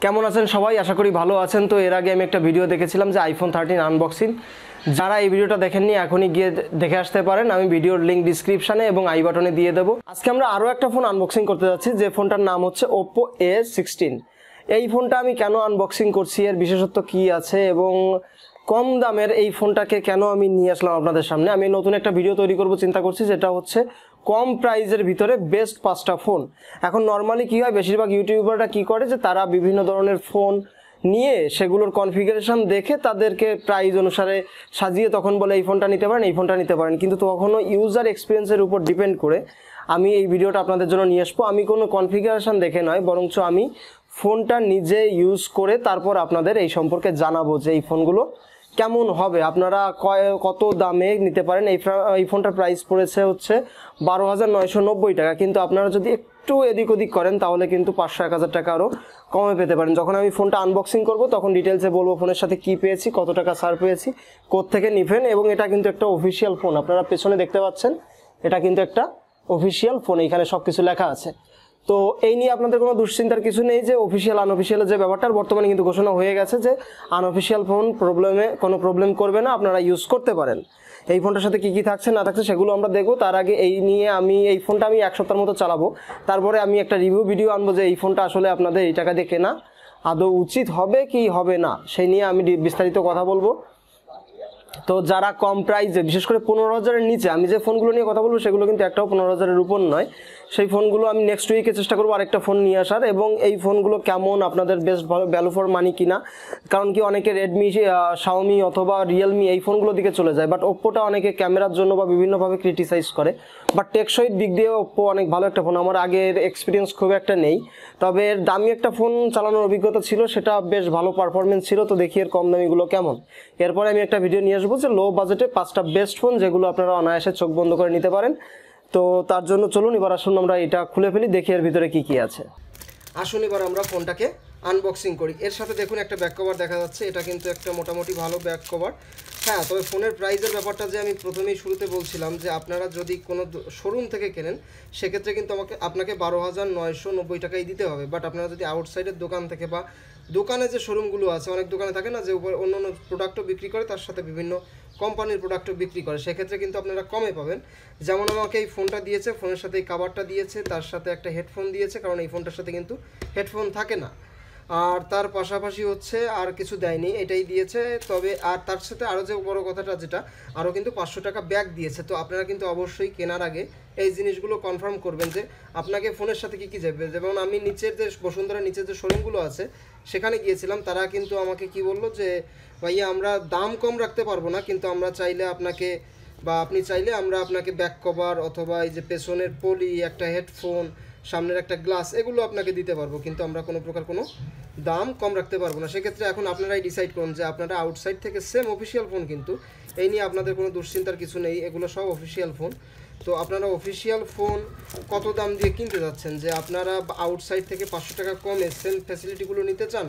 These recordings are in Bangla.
কেমন আছেন সবাই? আশা করি ভালো আছেন। তো এর আগে আমি একটা ভিডিও দেখেছিলাম যে আইফোন 13 আনবক্সিং। যারা এই ভিডিওটা দেখেননি এখনই গিয়ে দেখে আসতে পারেন। আমি ভিডিওর লিঙ্ক ডিসক্রিপশানে এবং আই বাটনে দিয়ে দেবো। আজকে আমরা আরও একটা ফোন আনবক্সিং করতে যাচ্ছি, যে ফোনটার নাম হচ্ছে Oppo A16। এই ফোনটা আমি কেন আনবক্সিং করছি, এর বিশেষত্ব কী আছে এবং কম দামের এই ফোনটাকে কেন আমি নিয়ে আসলাম আপনাদের সামনে। আমি নতুন একটা ভিডিও তৈরি করব চিন্তা করছি, যেটা হচ্ছে কম প্রাইজের ভিতরে বেস্ট 5টা ফোন। এখন নর্মালি কী হয়, বেশিরভাগ ইউটিউবাররা কী করে যে তারা বিভিন্ন ধরনের ফোন নিয়ে সেগুলোর কনফিগারেশন দেখে তাদেরকে প্রাইস অনুসারে সাজিয়ে তখন বলে এই ফোনটা নিতে পারেন, এই ফোনটা নিতে পারেন, কিন্তু তখনও ইউজার এক্সপিরিয়েন্সের উপর ডিপেন্ড করে আমি এই ভিডিওটা আপনাদের জন্য নিয়ে আসবো। আমি কোনো কনফিগারেশন দেখে নয়, বরঞ্চ আমি ফোনটা নিজে ইউজ করে তারপর আপনাদের এই সম্পর্কে জানাবো যে এই ফোনগুলো কেমন হবে, আপনারা কত দামে নিতে পারেন। এই ফোনটার প্রাইস পড়েছে হচ্ছে 12,990 টাকা, কিন্তু আপনারা যদি একটু এদিক ওদিক করেন তাহলে কিন্তু 500-1000 টাকা আরও কমে পেতে পারেন। যখন আমি ফোনটা আনবক্সিং করব তখন ডিটেলসে বলবো ফোনের সাথে কি পেয়েছি, কত টাকা ছাড় পেয়েছি, কোত্থেকে নিবেন। এবং এটা কিন্তু একটা অফিসিয়াল ফোন, আপনারা পেছনে দেখতে পাচ্ছেন, এটা কিন্তু একটা অফিসিয়াল ফোন, এইখানে সব কিছু লেখা আছে। তো এই নিয়ে আপনাদের কোনো দুশ্চিন্তার কিছু নেই যে অফিসিয়াল আনঅফিসিয়ালের যে ব্যাপারটার বর্তমানে কিন্তু ঘোষণা হয়ে গেছে যে আনঅফিসিয়াল ফোন কোনো প্রবলেম করবে না, আপনারা ইউজ করতে পারেন। এই ফোনটার সাথে কী কী থাকছে না থাকছে সেগুলো আমরা দেখব। তার আগে এই ফোনটা আমি 1 সপ্তাহের মতো চালাবো, তারপরে আমি একটা রিভিউ ভিডিও আনবো যে এই ফোনটা আসলে আপনাদের এই টাকা দিয়ে কেনা আদৌ উচিত হবে কি হবে না, সেই নিয়ে আমি বিস্তারিত কথা বলবো। তো যারা কম প্রাইসে, বিশেষ করে 15,000-এর নিচে, আমি যে ফোনগুলো নিয়ে কথা বলবো সেগুলো কিন্তু একটাও 15,000-এর উপর নয়, সেই ফোনগুলো আমি নেক্সট উইকে চেষ্টা করবো আরেকটা ফোন নিয়ে আসার। এবং এই ফোনগুলো কেমন, আপনাদের বেস্ট ভ্যালু ফর মানি কিনা, কারণ কি অনেকে রেডমি, শাওমি অথবা রিয়েলমি এই ফোনগুলোর দিকে চলে যায়, বাট ওপ্পোটা অনেকে ক্যামেরার জন্য বা বিভিন্নভাবে ক্রিটিসাইজ করে, বাট টেকসইয়ের দিক দিয়ে ওপ্পো অনেক ভালো একটা ফোন। আমার আগের এক্সপিরিয়েন্স খুব একটা নেই, তবে দামি একটা ফোন চালানোর অভিজ্ঞতা ছিল, সেটা বেশ ভালো পারফরমেন্স ছিল। তো দেখি এর কম দামিগুলো কেমন। এরপরে আমি একটা ভিডিও নিয়ে আসবো যে লো বাজেটে 5টা বেস্ট ফোন যেগুলো আপনারা অনায়াসে চোখ বন্ধ করে নিতে পারেন। তো তার জন্য চলুন এবার আসুন আমরা এটা খুলে ফেলি, দেখি এর ভিতরে কি কি আছে। আসুন এবার আমরা ফোনটাকে আনবক্সিং করি। এর সাথে দেখুন একটা ব্যাক কভার দেখা যাচ্ছে, এটা কিন্তু একটা মোটামুটি ভালো ব্যাক কভার। হ্যাঁ, তবে ফোনের প্রাইসের ব্যাপারটা যে আমি প্রথমেই শুরুতে বলছিলাম যে আপনারা যদি কোনো শোরুম থেকে কেনেন সেক্ষেত্রে কিন্তু আপনাকে 12,990 টাকাই দিতে হবে। বাট আপনারা যদি আউটসাইডের দোকান থেকে বা দোকানে যে শোরুমগুলো আছে, অনেক দোকানে থাকে না যে অন্য অন্য প্রোডাক্টও বিক্রি করে, তার সাথে বিভিন্ন কোম্পানির প্রোডাক্টও বিক্রি করে, সেক্ষেত্রে কিন্তু আপনারা কমে পাবেন। যেমন আমাকে এই ফোনটা দিয়েছে, ফোনের সাথে এই কাভারটা দিয়েছে, তার সাথে একটা হেডফোন দিয়েছে, কারণ এই ফোনটার সাথে কিন্তু হেডফোন থাকে না। আর তার পাশাপাশি হচ্ছে আর কিছু দেয়নি, এটাই দিয়েছে। তবে আর তার সাথে আরও যে বড় কথাটা, যেটা আরও কিন্তু 500 টাকা ব্যাগ দিয়েছে। তো আপনারা কিন্তু অবশ্যই কেনার আগে এই জিনিসগুলো কনফার্ম করবেন যে আপনাকে ফোনের সাথে কী কী যাবে। যেমন আমি নিচের যে বসুন্ধরা নিচের যে শোরুমগুলো আছে সেখানে গিয়েছিলাম, তারা কিন্তু আমাকে কি বললো যে ভাইয়া আমরা দাম কম রাখতে পারবো না, কিন্তু আমরা চাইলে আপনাকে বা আপনি চাইলে আমরা আপনাকে ব্যাক কভার অথবা এই যে পেছনের পলি, একটা হেডফোন, সামনের একটা গ্লাস, এগুলো আপনাকে দিতে পারবো, কিন্তু আমরা কোনো প্রকার কোনো দাম কম রাখতে পারবো না। সেক্ষেত্রে এখন আপনারাই ডিসাইড করুন যে আপনারা আউটসাইড থেকে সেম অফিসিয়াল ফোন, কিন্তু এই নিয়ে আপনাদের কোনো দুশ্চিন্তার কিছু নেই, এগুলো সব অফিসিয়াল ফোন। তো আপনারা অফিসিয়াল ফোন কত দাম দিয়ে কিনতে যাচ্ছেন, যে আপনারা আউটসাইড থেকে 500 টাকা কমে সেম ফ্যাসিলিটিগুলো নিতে চান,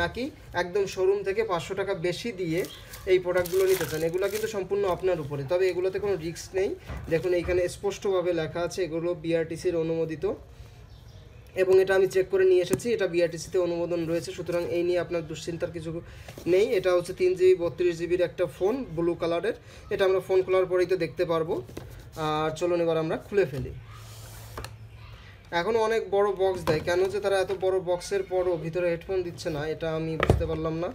নাকি একদম শোরুম থেকে 500 টাকা বেশি দিয়ে এই প্রোডাক্টগুলো নিতে চান, এগুলো কিন্তু সম্পূর্ণ আপনার উপরে। তবে এগুলোতে কোনো রিস্ক নেই। দেখুন এইখানে স্পষ্টভাবে লেখা আছে এগুলো বিআরটিসির অনুমোদিত, এবং এটা আমি চেক করে নিয়ে এসেছি, এটা বিআরটিসিতে অনুমোদন রয়েছে, সুতরাং এই নিয়ে আপনার দুশ্চিন্তার কিছু নেই। এটা হচ্ছে 3GB 32GBর একটা ফোন, ব্লু কালারের। এটা আমরা ফোন খোলার পরেই তো দেখতে পারবো। আর চলুন এবার আমরা খুলে ফেলি। এখন অনেক বড় বক্স দেয়, কেন যে তারা এত বড় বক্সের পরও ভিতরে হেডফোন দিচ্ছে না, এটা আমি বুঝতে পারলাম না।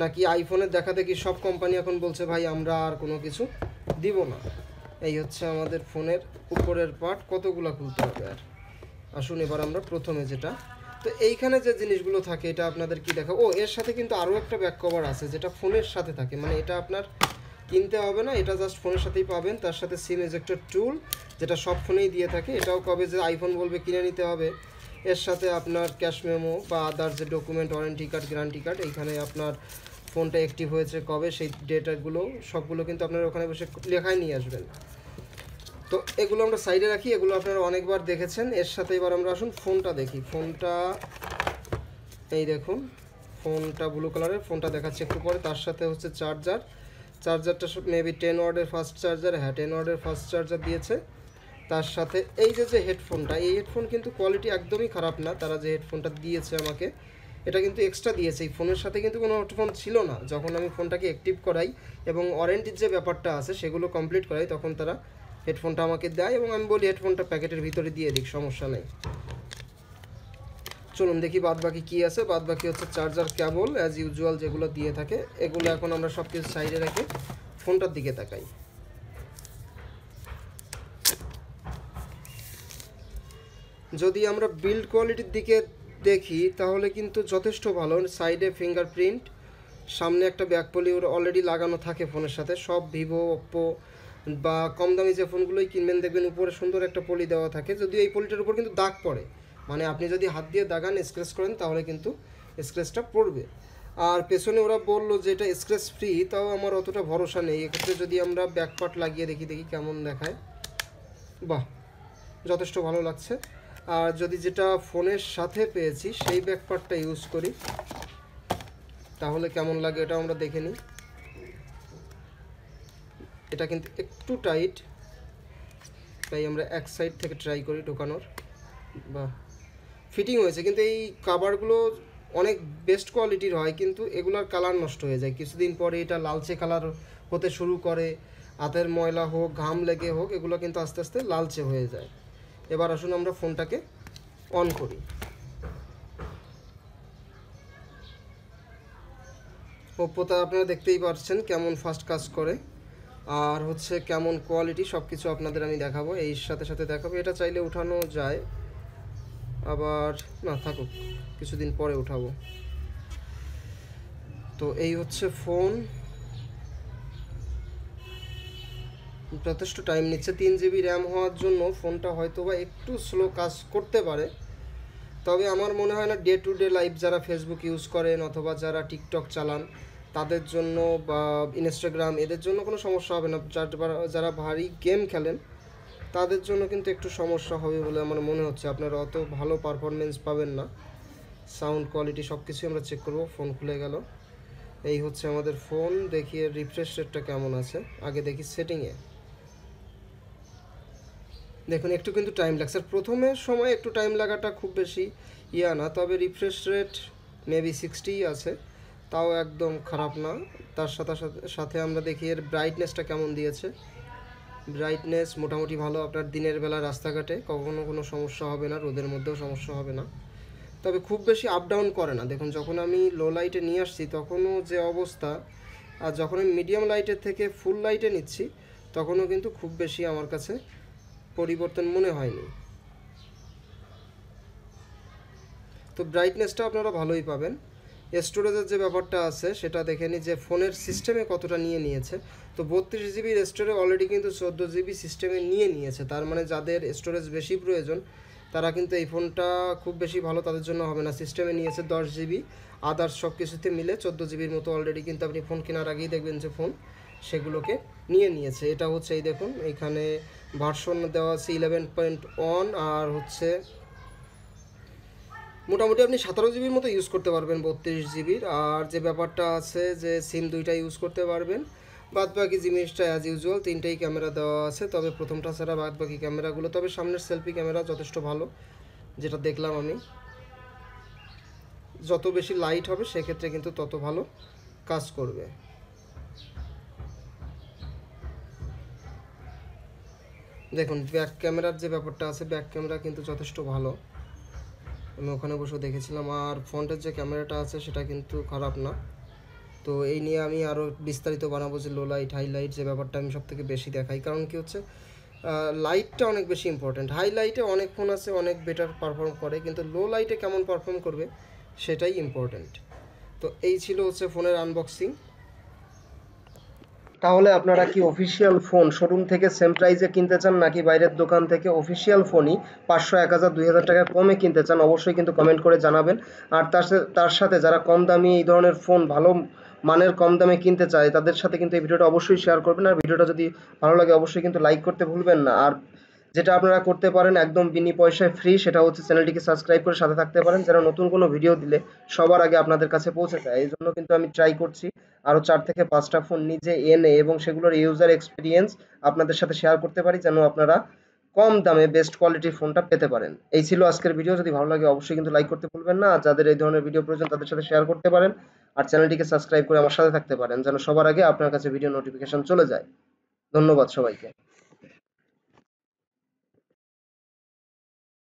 নাকি আইফোনের দেখা দেখি সব কোম্পানি এখন বলছে ভাই আমরা আর কোনো কিছু দিব না। এই হচ্ছে আমাদের ফোনের উপরের পার্ট, কতগুলো খুলতে হবে আর। আসুন এবার আমরা প্রথমে যেটা, তো এইখানে যে জিনিসগুলো থাকে এটা আপনাদের কি দেখা, এর সাথে কিন্তু আরও একটা ব্যাক কভার আছে যেটা ফোনের সাথে থাকে, মানে এটা আপনার কিনতে হবে না, এটা জাস্ট ফোনের সাথেই পাবেন। তার সাথে সিম এজেক্টর টুল, যেটা সব ফোনেই দিয়ে থাকে, এটাও কবে যে আইফোন বলবে কিনে নিতে হবে। এর সাথে আপনার ক্যাশ মেমো বা আদার যে document, warranty card, guarantee card, এইখানে আপনার ফোনটা অ্যাক্টিভ হয়েছে কবে, সেই ডেটাগুলো সবগুলো কিন্তু আপনারা ওখানে বসে লেখায় নিয়ে আসবেন। তো এগুলো আমরা সাইডে রাখি, এগুলো আপনারা অনেকবার দেখেছেন। এর সাথে এবার আমরা আসুন ফোনটা দেখি। ফোনটা এই দেখুন, ফোনটা ব্লু কালারের, ফোনটা দেখাচ্ছে একটু পরে। তার সাথে হচ্ছে চার্জারটা মেবি 10 ওয়াটের ফাস্ট চার্জার, হ্যাঁ 10 ওয়াটের ফাস্ট চার্জার দিয়েছে। তার সাথে এই যে হেডফোনটা, এই হেডফোন কিন্তু কোয়ালিটি একদমই খারাপ না, তারা যে হেডফোনটা দিয়েছে আমাকে, এটা কিন্তু এক্সট্রা দিয়েছে, এই ফোনের সাথে কিন্তু কোনো হেডফোন ছিল না। যখন আমি ফোনটাকে অ্যাক্টিভ করাই এবং ওয়ারেন্টির যে ব্যাপারটা আছে সেগুলো কমপ্লিট করাই, তখন তারা হেডফোনটা আমাকে দেয় এবং আমি বলি হেডফোনটা প্যাকেটের ভিতরে দিয়ে দিক, সমস্যা নেই। চলুন দেখি বাদ বাকি কী আছে। বাদ বাকি হচ্ছে চার্জার কেবল অ্যাজ ইউজুয়াল যেগুলো দিয়ে থাকে, এগুলো এখন আমরা সব কিছু সাইডে রেখে ফোনটার দিকে তাকাই। যদি আমরা বিল্ড কোয়ালিটির দিকে দেখি তাহলে কিন্তু যথেষ্ট ভালো। সাইডে ফিঙ্গারপ্রিন্ট, সামনে একটা ব্যাক পলি অলরেডি লাগানো থাকে ফোনের সাথে। সব ভিভো, ওপ্পো বা কম দামি যে ফোনগুলোই কিনবেন দেখবেন উপরে সুন্দর একটা পলি দেওয়া থাকে, যদিও এই পলিটার উপর কিন্তু দাগ পড়ে, মানে আপনি যদি হাত দিয়ে দাগান স্ক্র্যাচ করেন তাহলে কিন্তু স্ক্র্যাচটা পড়বে। আর পেছনে ওরা বললো যে এটা স্ক্র্যাচ ফ্রি, তাও আমার অতটা ভরসা নেই। এক্ষেত্রে যদি আমরা ব্যাক পার্ট লাগিয়ে দেখি কেমন দেখায়। বাহ, যথেষ্ট ভালো লাগছে। আর যদি যেটা ফোনের সাথে পেয়েছি সেই ব্যাক পার্টটা ইউজ করি তাহলে কেমন লাগে এটা আমরা দেখে নিই। এটা কিন্তু একটু টাইট, তাই আমরা এক সাইড থেকে ট্রাই করি ঢোকানোর। বা ফিটিং হয়েছে, কিন্তু এই কাভারগুলো অনেক বেস্ট কোয়ালিটির হয়, কিন্তু এগুলার কালার নষ্ট হয়ে যায় কিছুদিন পরে। এটা লালচে কালার হতে শুরু করে, হাতের ময়লা হোক, ঘাম লেগে হোক, এগুলো কিন্তু আস্তে আস্তে লালচে হয়ে যায়। এবার আসুন আমরা ফোনটাকে অন করি। ওপ্পোটা আপনারা দেখতেই পাচ্ছেন কেমন ফাস্ট কাজ করে, আর হচ্ছে কেমন কোয়ালিটি, সব কিছু আপনাদের আমি দেখাবো, এই সাথে সাথে দেখাবো। এটা চাইলে উঠানো যায়, আবার না থাকুক, কিছুদিন পরে উঠাবো। তো এই হচ্ছে ফোন, যথেষ্ট টাইম নিচ্ছে। 3GB র্যাম হওয়ার জন্য ফোনটা হয়তো বা একটু স্লো কাজ করতে পারে, তবে আমার মনে হয় না ডে টু ডে লাইফ যারা ফেসবুক ইউজ করেন অথবা যারা টিকটক চালান তাদের জন্য বা ইনস্টাগ্রাম, এদের জন্য কোনো সমস্যা হবে না। যারা ভারী গেম খেলেন তাদের জন্য কিন্তু একটু সমস্যা হবে বলে আমার মনে হচ্ছে। আপনারা অত ভালো পারফরমেন্স পাবেন না। সাউন্ড কোয়ালিটি সব কিছুই আমরা চেক করব। ফোন খুলে গেল, এই হচ্ছে আমাদের ফোন। দেখি এর রিফ্রেশ রেটটা কেমন আছে, আগে দেখি সেটিংয়ে। দেখুন একটু কিন্তু টাইম লাগছে, প্রথমের সময় একটু টাইম লাগাটা খুব বেশি না, তবে রিফ্রেশ রেট মেবি 60 আছে, তাও একদম খারাপ না। তার সাথে সাথে আমরা দেখি এর ব্রাইটনেসটা কেমন দিয়েছে। ব্রাইটনেস মোটামুটি ভালো। আপনার দিনের বেলা রাস্তাঘাটে কখনো কোনো সমস্যা হবে না, রোদের মধ্যেও সমস্যা হবে না, তবে খুব বেশি আপ ডাউন করে না। দেখুন যখন আমি লো লাইটে নিয়ে আসছি তখনও যে অবস্থা, আর যখন আমি মিডিয়াম লাইটের থেকে ফুল লাইটে নিচ্ছি তখনও কিন্তু খুব বেশি আমার কাছে পরিবর্তন মনে হয়নি। তো ব্রাইটনেসটা আপনারা ভালোই পাবেন। স্টোরেজের যে ব্যাপারটা আছে সেটা দেখে নিই যে ফোনের সিস্টেমে কতটা নিয়ে নিয়েছে। তো 32GB স্টোরেজ অলরেডি কিন্তু 14GB সিস্টেমে নিয়ে নিয়েছে, তার মানে যাদের স্টোরেজ বেশি প্রয়োজন তারা কিন্তু এই ফোনটা খুব বেশি ভালো তাদের জন্য হবে না। সিস্টেমে নিয়েছে 10GB, আদার্স সব কিছুতে মিলে 14GBর মতো অলরেডি কিন্তু আপনি ফোন কেনার আগেই দেখবেন যে ফোন সেগুলোকে নিয়ে নিয়েছে। এটা হচ্ছে এই দেখুন এইখানে ভার্সন দেওয়া আছে 11.1, আর হচ্ছে মোটামুটি আপনি 17GBর মতো ইউজ করতে পারবেন 32GBর। আর যে ব্যাপারটা আছে যে সিম দুইটা ইউজ করতে পারবেন। বাদ বাকি জিনিসটা অ্যাজ ইউজুয়াল তিনটেই ক্যামেরা দেওয়া আছে, তবে প্রথমটা ছাড়া বাদ বাকি ক্যামেরাগুলো, তবে সামনের সেলফি ক্যামেরা যথেষ্ট ভালো যেটা দেখলাম আমি। যত বেশি লাইট হবে সেক্ষেত্রে কিন্তু তত ভালো কাজ করবে। দেখুন ব্যাক ক্যামেরার যে ব্যাপারটা আছে, ব্যাক ক্যামেরা কিন্তু যথেষ্ট ভালো, আমি ওখানে বসে দেখেছিলাম। আর ফ্রন্টের যে ক্যামেরাটা আছে সেটা কিন্তু খারাপ না। তো এই নিয়ে আমি আরও বিস্তারিত বানাবো যে লো লাইট হাই লাইট যে ব্যাপারটা আমি সবথেকে বেশি দেখাই, কারণ কি হচ্ছে লাইটটা অনেক বেশি ইম্পর্ট্যান্ট। হাই লাইটে অনেক ফোন আছে অনেক বেটার পারফর্ম করে, কিন্তু লো লাইটে কেমন পারফর্ম করবে সেটাই ইম্পর্ট্যান্ট। তো এই ছিল হচ্ছে ফোনের আনবক্সিং। তাহলে আপনারা কি অফিসিয়াল ফোন শোরুম থেকে সেম প্রাইসে কিনতে চান, নাকি বাইরের দোকান থেকে অফিসিয়াল ফোনই 500, 1000, 2000 টাকা কমে কিনতে চান? অবশ্যই কিন্তু কমেন্ট করে জানাবেন। আর তার সাথে যারা কম দামি এই ধরনের ফোন ভালো মানের কম দামে কিনতে চায় তাদের সাথে কিন্তু এই ভিডিওটা অবশ্যই শেয়ার করবেন। আর ভিডিওটা যদি ভালো লাগে অবশ্যই কিন্তু লাইক করতে ভুলবেন না। আর যেটা আপনারা করতে পারেন একদম বিনি পয়সায় ফ্রি, সেটা হচ্ছে চ্যানেলটিকে সাবস্ক্রাইব করে সাথে থাকতে পারেন, যেন নতুন কোনো ভিডিও দিলে সবার আগে আপনাদের কাছে পৌঁছে যায়। এই জন্য কিন্তু আমি ট্রাই করছি আরও 4 থেকে 5টা ফোন নিজে এনে এবং সেগুলোর ইউজার এক্সপিরিয়েন্স আপনাদের সাথে শেয়ার করতে পারি, যেন আপনারা কম দামে বেস্ট কোয়ালিটির ফোনটা পেতে পারেন। এই ছিল আজকের ভিডিও। যদি ভালো লাগে অবশ্যই কিন্তু লাইক করতে ভুলবেন না। আর যাদের এই ধরনের ভিডিও প্রয়োজন তাদের সাথে শেয়ার করতে পারেন। আর চ্যানেলটিকে সাবস্ক্রাইব করে আমার সাথে থাকতে পারেন যেন সবার আগে আপনার কাছে ভিডিও নোটিফিকেশন চলে যায়। ধন্যবাদ সবাইকে।